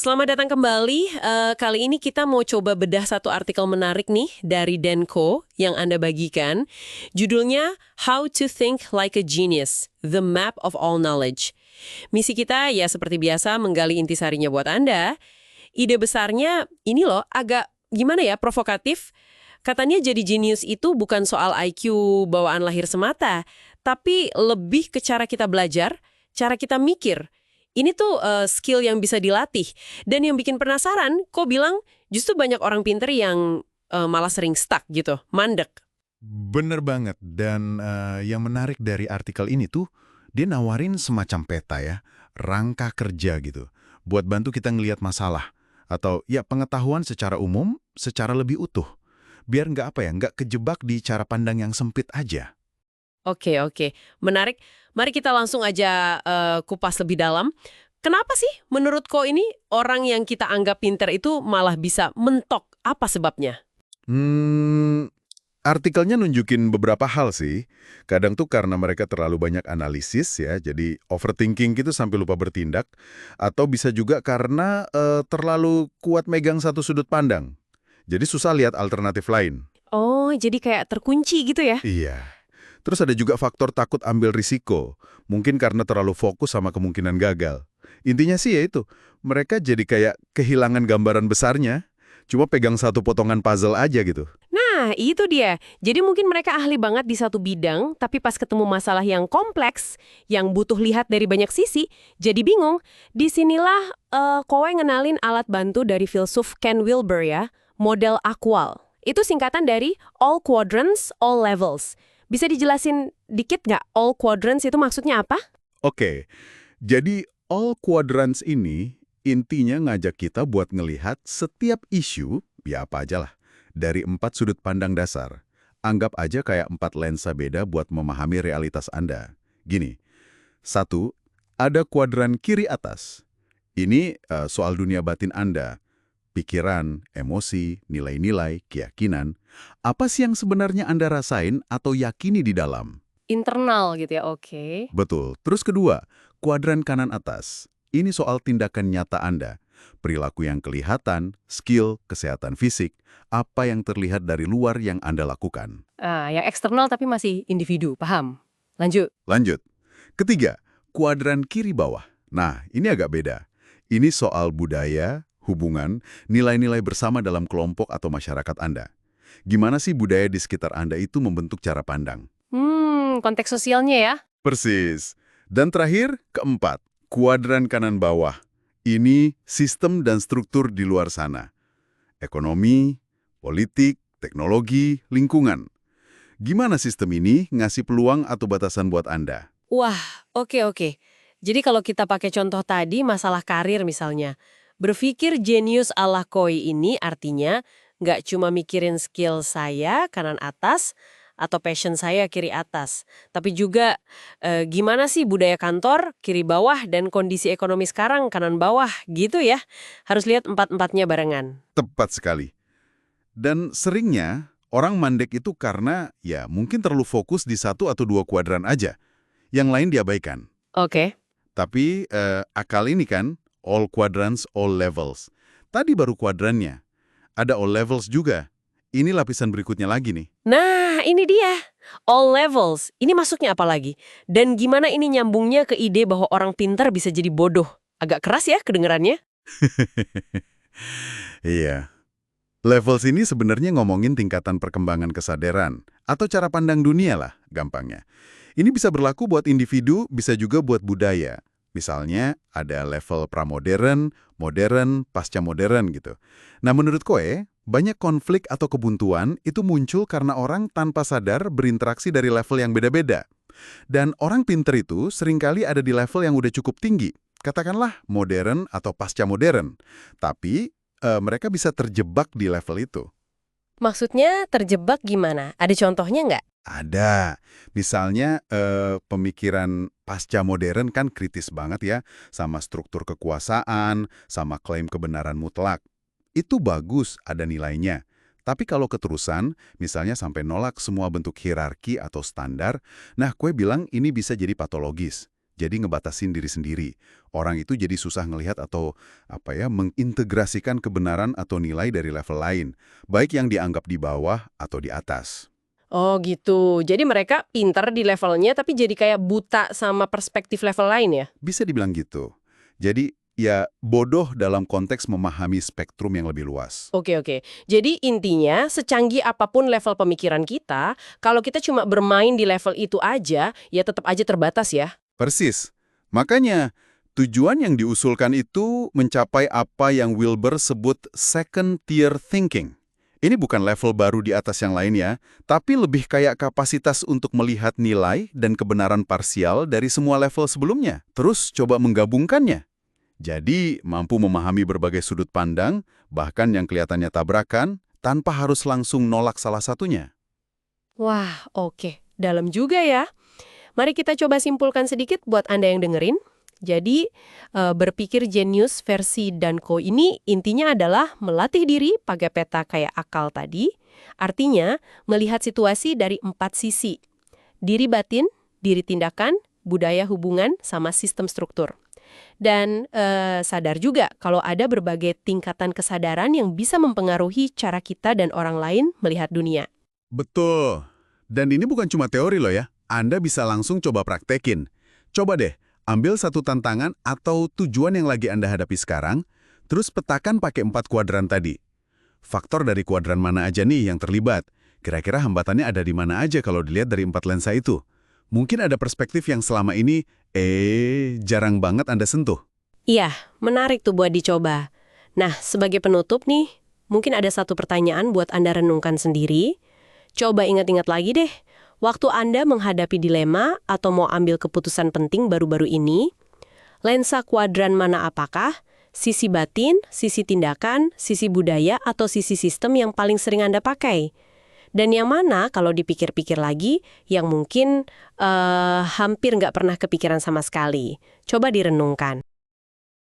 Selamat datang kembali. Kali ini kita mau coba bedah satu artikel menarik nih dari Denko yang Anda bagikan. Judulnya How to Think Like a Genius, The Map of All Knowledge. Misi kita ya seperti biasa menggali intisarinya buat Anda. Ide besarnya ini loh agak gimana ya, provokatif. Katanya jadi jenius itu bukan soal IQ bawaan lahir semata, tapi lebih ke cara kita belajar, cara kita mikir. Ini tuh skill yang bisa dilatih. Dan yang bikin penasaran, kok bilang justru banyak orang pinter yang malah sering stuck gitu, mandek. Bener banget. Dan yang menarik dari artikel ini tuh, dia nawarin semacam peta ya, rangka kerja gitu, buat bantu kita ngelihat masalah. Atau ya pengetahuan secara umum, secara lebih utuh. Biar nggak kejebak di cara pandang yang sempit aja. Oke. Menarik. Mari kita langsung aja kupas lebih dalam. Kenapa sih menurut kau ini orang yang kita anggap pinter itu malah bisa mentok? Apa sebabnya? Artikelnya nunjukin beberapa hal sih. Kadang tuh karena mereka terlalu banyak analisis ya, jadi overthinking gitu sampai lupa bertindak. Atau bisa juga karena terlalu kuat megang satu sudut pandang. Jadi susah lihat alternatif lain. Oh, jadi kayak terkunci gitu ya? Iya. Terus ada juga faktor takut ambil risiko. Mungkin karena terlalu fokus sama kemungkinan gagal. Intinya sih ya itu, mereka jadi kayak kehilangan gambaran besarnya, cuma pegang satu potongan puzzle aja gitu. Nah, itu dia. Jadi mungkin mereka ahli banget di satu bidang, tapi pas ketemu masalah yang kompleks, yang butuh lihat dari banyak sisi, jadi bingung. Disinilah kowe ngenalin alat bantu dari filsuf Ken Wilber ya, model AQUAL. Itu singkatan dari All Quadrants, All Levels. Bisa dijelasin dikit nggak all quadrants itu maksudnya apa? Oke, jadi all quadrants ini intinya ngajak kita buat ngelihat setiap isu, ya apa aja lah, dari 4 sudut pandang dasar. Anggap aja kayak 4 lensa beda buat memahami realitas Anda. Gini, 1, ada kuadran kiri atas. Ini soal dunia batin Anda. Pikiran, emosi, nilai-nilai, keyakinan. Apa sih yang sebenarnya Anda rasain atau yakini di dalam? Internal gitu ya, oke. Betul. Terus kedua, kuadran kanan atas. Ini soal tindakan nyata Anda. Perilaku yang kelihatan, skill, kesehatan fisik, apa yang terlihat dari luar yang Anda lakukan. Yang eksternal tapi masih individu, paham? Lanjut. Lanjut. Ketiga, kuadran kiri bawah. Nah, ini agak beda. Ini soal budaya, hubungan, nilai-nilai bersama dalam kelompok atau masyarakat Anda. Gimana sih budaya di sekitar Anda itu membentuk cara pandang? Konteks sosialnya ya? Persis. Dan terakhir, keempat, kuadran kanan bawah. Ini sistem dan struktur di luar sana. Ekonomi, politik, teknologi, lingkungan. Gimana sistem ini ngasih peluang atau batasan buat Anda? Wah, oke. Jadi kalau kita pakai contoh tadi, masalah karir misalnya, berpikir jenius ala Koi ini artinya nggak cuma mikirin skill saya kanan atas atau passion saya kiri atas, tapi juga gimana sih budaya kantor kiri bawah dan kondisi ekonomi sekarang kanan bawah gitu ya. Harus lihat empat-empatnya barengan. Tepat sekali. Dan seringnya orang mandek itu karena ya mungkin terlalu fokus di satu atau dua kuadran aja. Yang lain diabaikan. Oke. Tapi akal ini kan all quadrants, all levels. Tadi baru kuadrannya. Ada all levels juga. Ini lapisan berikutnya lagi nih. Nah, ini dia. All levels. Ini masuknya apa lagi? Dan gimana ini nyambungnya ke ide bahwa orang pintar bisa jadi bodoh? Agak keras ya kedengerannya? Iya. Levels ini sebenarnya ngomongin tingkatan perkembangan kesadaran atau cara pandang dunia lah, gampangnya. Ini bisa berlaku buat individu, bisa juga buat budaya. Misalnya, ada level pramodern, modern, pasca modern gitu. Nah, menurut Koe, banyak konflik atau kebuntuan itu muncul karena orang tanpa sadar berinteraksi dari level yang beda-beda. Dan orang pinter itu seringkali ada di level yang udah cukup tinggi. Katakanlah modern atau pasca modern. Tapi, mereka bisa terjebak di level itu. Maksudnya terjebak gimana? Ada contohnya nggak? Ada. Misalnya pemikiran pasca modern kan kritis banget ya, sama struktur kekuasaan, sama klaim kebenaran mutlak. Itu bagus, ada nilainya. Tapi kalau keterusan, misalnya sampai nolak semua bentuk hierarki atau standar, nah Kue bilang ini bisa jadi patologis. jadi ngebatasin diri sendiri. Orang itu jadi susah ngelihat atau mengintegrasikan kebenaran atau nilai dari level lain, baik yang dianggap di bawah atau di atas. Oh gitu, jadi mereka pinter di levelnya tapi jadi kayak buta sama perspektif level lain ya? Bisa dibilang gitu. Jadi, ya bodoh dalam konteks memahami spektrum yang lebih luas. Oke. Jadi intinya, secanggih apapun level pemikiran kita, kalau kita cuma bermain di level itu aja, ya tetap aja terbatas ya. Persis. Makanya, tujuan yang diusulkan itu mencapai apa yang Wilber sebut second-tier thinking. Ini bukan level baru di atas yang lain ya, tapi lebih kayak kapasitas untuk melihat nilai dan kebenaran parsial dari semua level sebelumnya. Terus coba menggabungkannya. Jadi, mampu memahami berbagai sudut pandang, bahkan yang kelihatannya tabrakan, tanpa harus langsung nolak salah satunya. Wah, oke. Dalam juga ya. Mari kita coba simpulkan sedikit buat Anda yang dengerin. Jadi, berpikir jenius versi Danko ini intinya adalah melatih diri pakai peta kayak akal tadi. Artinya, melihat situasi dari 4 sisi. Diri batin, diri tindakan, budaya hubungan, sama sistem struktur. Dan sadar juga kalau ada berbagai tingkatan kesadaran yang bisa mempengaruhi cara kita dan orang lain melihat dunia. Betul. Dan ini bukan cuma teori loh ya. Anda bisa langsung coba praktekin. Coba deh, ambil satu tantangan atau tujuan yang lagi Anda hadapi sekarang, terus petakan pakai 4 kuadran tadi. Faktor dari kuadran mana aja nih yang terlibat? Kira-kira hambatannya ada di mana aja kalau dilihat dari 4 lensa itu? Mungkin ada perspektif yang selama ini, jarang banget Anda sentuh. Iya, menarik tuh buat dicoba. Nah, sebagai penutup nih, mungkin ada satu pertanyaan buat Anda renungkan sendiri. Coba ingat-ingat lagi deh, waktu Anda menghadapi dilema atau mau ambil keputusan penting baru-baru ini, lensa kuadran mana apakah? Sisi batin, sisi tindakan, sisi budaya, atau sisi sistem yang paling sering Anda pakai? Dan yang mana kalau dipikir-pikir lagi, yang mungkin hampir nggak pernah kepikiran sama sekali? Coba direnungkan.